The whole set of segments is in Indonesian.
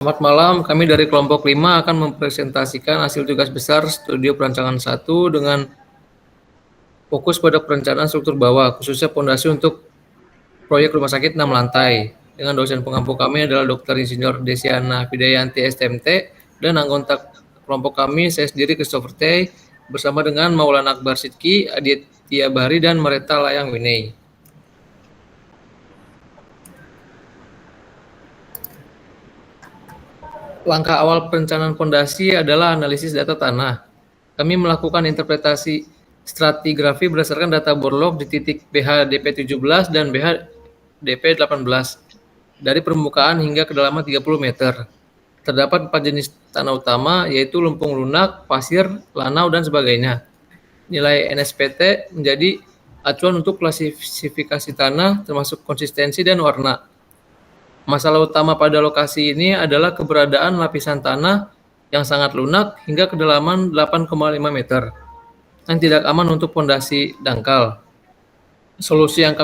Selamat malam, kami dari kelompok 5 akan mempresentasikan hasil tugas besar Studio Perancangan 1 dengan fokus pada perencanaan struktur bawah, khususnya fondasi untuk proyek rumah sakit 6 lantai. Dengan dosen pengampu kami adalah Dr. Insinyur Desiana Fidayanti STMT dan anggota kelompok kami saya sendiri Christopher Tay bersama dengan Maulana Akbar Sidki, Aditya Bahri dan Mareta Layang Winey. Langkah awal perencanaan fondasi adalah analisis data tanah. Kami melakukan interpretasi stratigrafi berdasarkan data borlog di titik BH-DP 17 dan BH-DP 18 dari permukaan hingga kedalaman 30 meter. Terdapat 4 jenis tanah utama, yaitu lumpung lunak, pasir, lanau, dan sebagainya. Nilai NSPT menjadi acuan untuk klasifikasi tanah, termasuk konsistensi dan warna. Masalah utama pada lokasi ini adalah keberadaan lapisan tanah yang sangat lunak hingga kedalaman 8,5 meter yang tidak aman untuk fondasi dangkal. Solusi yang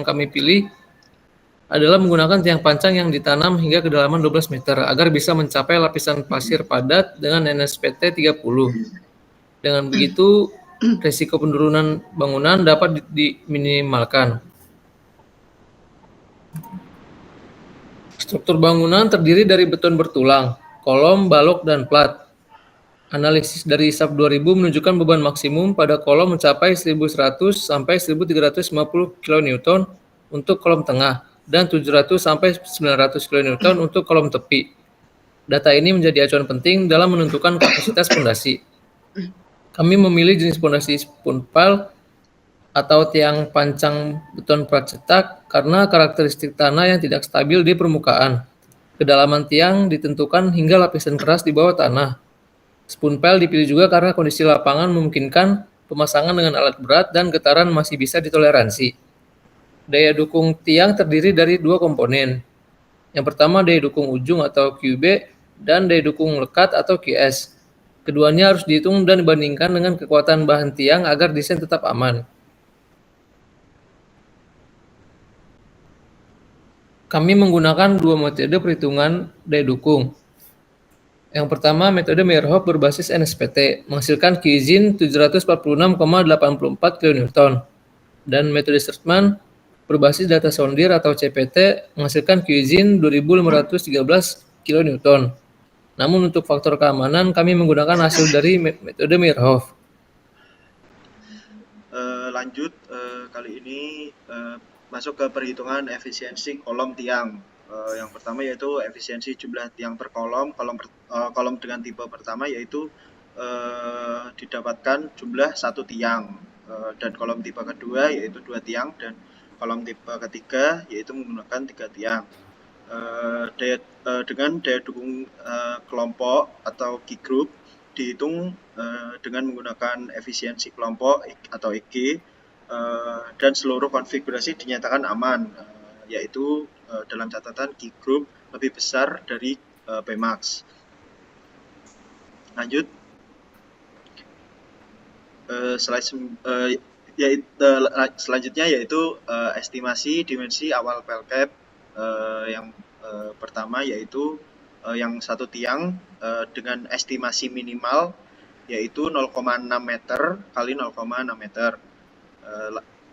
kami pilih adalah menggunakan tiang pancang yang ditanam hingga kedalaman 12 meter agar bisa mencapai lapisan pasir padat dengan NSPT 30. Dengan begitu, risiko penurunan bangunan dapat diminimalkan. Struktur bangunan terdiri dari beton bertulang, kolom, balok, dan plat. Analisis dari ISAP 2000 menunjukkan beban maksimum pada kolom mencapai 1100 sampai 1350 kN untuk kolom tengah dan 700 sampai 900 kN untuk kolom tepi. Data ini menjadi acuan penting dalam menentukan kapasitas fondasi. Kami memilih jenis fondasi spoon pile atau tiang pancang beton plat cetak karena karakteristik tanah yang tidak stabil di permukaan. Kedalaman tiang ditentukan hingga lapisan keras di bawah tanah. Spoon pile dipilih juga karena kondisi lapangan memungkinkan pemasangan dengan alat berat dan getaran masih bisa ditoleransi. Daya dukung tiang terdiri dari dua komponen. Yang pertama daya dukung ujung atau QB dan daya dukung lekat atau QS. Keduanya harus dihitung dan dibandingkan dengan kekuatan bahan tiang agar desain tetap aman. Kami menggunakan dua metode perhitungan daya dukung. Yang pertama, metode Meyerhof berbasis NSPT, menghasilkan Q-zin 746,84 kN. Dan metode Sturtman berbasis data sondir atau CPT, menghasilkan Q-zin 2513 kN. Namun untuk faktor keamanan, kami menggunakan hasil dari metode Meyerhof. Lanjut, kali ini masuk ke perhitungan efisiensi kolom tiang. Yang pertama yaitu efisiensi jumlah tiang per kolom. Kolom dengan tipe pertama yaitu didapatkan jumlah 1 tiang, dan kolom tipe kedua yaitu 2 tiang, dan kolom tipe ketiga yaitu menggunakan 3 tiang. Dengan daya dukung kelompok atau key group dihitung dengan menggunakan efisiensi kelompok atau EG, dan seluruh konfigurasi dinyatakan aman, yaitu dalam catatan key group lebih besar dari Pmax. Lanjut, selanjutnya yaitu estimasi dimensi awal pelcap. Yang pertama yaitu yang 1 tiang dengan estimasi minimal yaitu 0,6 meter kali 0,6 meter.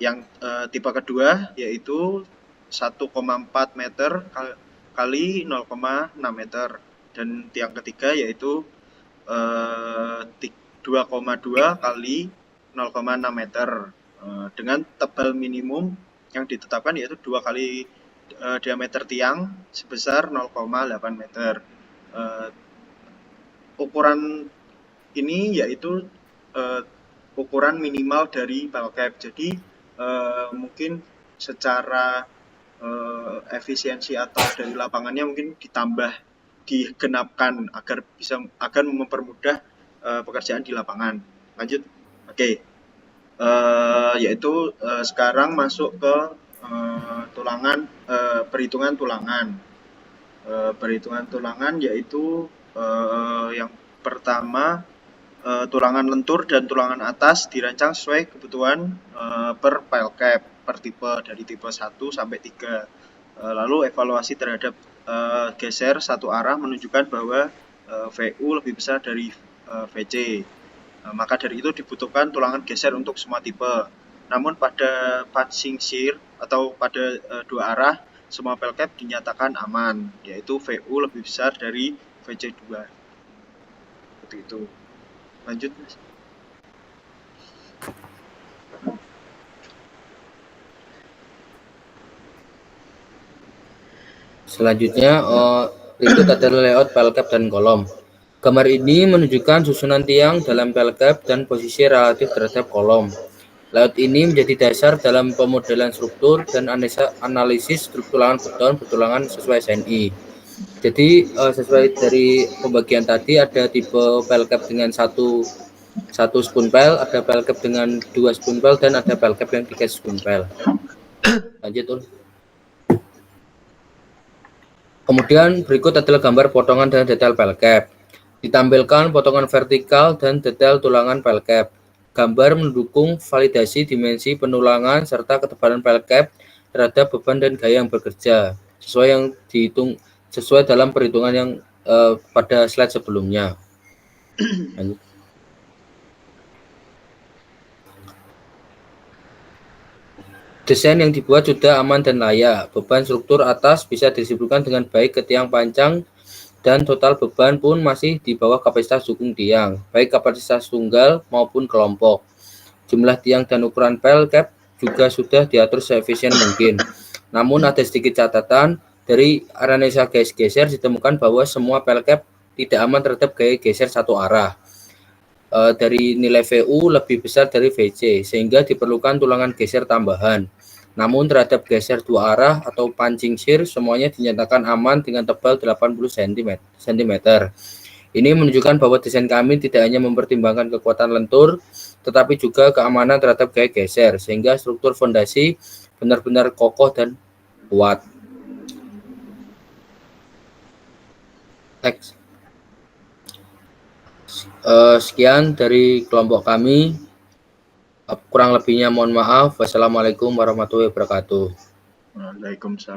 Yang tipe kedua yaitu 1,4 meter kali 0,6 meter, dan tiang ketiga yaitu 2,2 kali 0,6 meter dengan tebal minimum yang ditetapkan yaitu 2 kali diameter tiang sebesar 0,8 meter. Ukuran ini yaitu ukuran minimal dari pelcap. Jadi mungkin secara efisiensi atau dari lapangannya mungkin digenapkan agar mempermudah pekerjaan di lapangan. Lanjut, oke. Yaitu sekarang masuk ke perhitungan tulangan. Perhitungan tulangan yaitu yang pertama, tulangan lentur dan tulangan atas dirancang sesuai kebutuhan per pelcap per tipe, dari tipe 1 sampai 3. Lalu evaluasi terhadap geser satu arah menunjukkan bahwa VU lebih besar dari VC. Maka dari itu dibutuhkan tulangan geser untuk semua tipe. Namun pada punching shear atau pada dua arah, semua pel cap dinyatakan aman, yaitu VU lebih besar dari VC2. Seperti itu. Lanjut, Mas. Selanjutnya, berikut adalah layout pel cap dan kolom. Gambar ini menunjukkan susunan tiang dalam pel cap dan posisi relatif terhadap kolom. Layout ini menjadi dasar dalam pemodelan struktur dan analisis struktur tulangan beton bertulangan sesuai SNI. Jadi sesuai dari pembagian tadi, ada tipe pel cap dengan satu spoon pel, ada pel cap dengan 2 spoon pel, dan ada pel cap yang 3 spoon pel. Lanjut, Ul. Kemudian berikut adalah gambar potongan dan detail pel cap. Ditampilkan potongan vertikal dan detail tulangan pel cap. Gambar mendukung validasi dimensi penulangan serta ketebalan pel cap terhadap beban dan gaya yang bekerja, sesuai yang dihitung sesuai dalam perhitungan yang pada slide sebelumnya. Desain yang dibuat sudah aman dan layak. Beban struktur atas bisa didistribusikan dengan baik ke tiang pancang dan total beban pun masih di bawah kapasitas dukung tiang, baik kapasitas tunggal maupun kelompok. Jumlah tiang dan ukuran pel cap juga sudah diatur seefisien mungkin. Namun ada sedikit catatan, dari analisa gaya geser ditemukan bahwa semua pel cap tidak aman terhadap gaya geser satu arah. Dari nilai VU lebih besar dari VC, sehingga diperlukan tulangan geser tambahan. Namun terhadap geser dua arah atau punching shear semuanya dinyatakan aman dengan tebal 80 cm. Ini menunjukkan bahwa desain kami tidak hanya mempertimbangkan kekuatan lentur, tetapi juga keamanan terhadap gaya geser, sehingga struktur fondasi benar-benar kokoh dan kuat. Next. Sekian dari kelompok kami. Kurang lebihnya mohon maaf. Wassalamualaikum warahmatullahi wabarakatuh. Waalaikumsalam.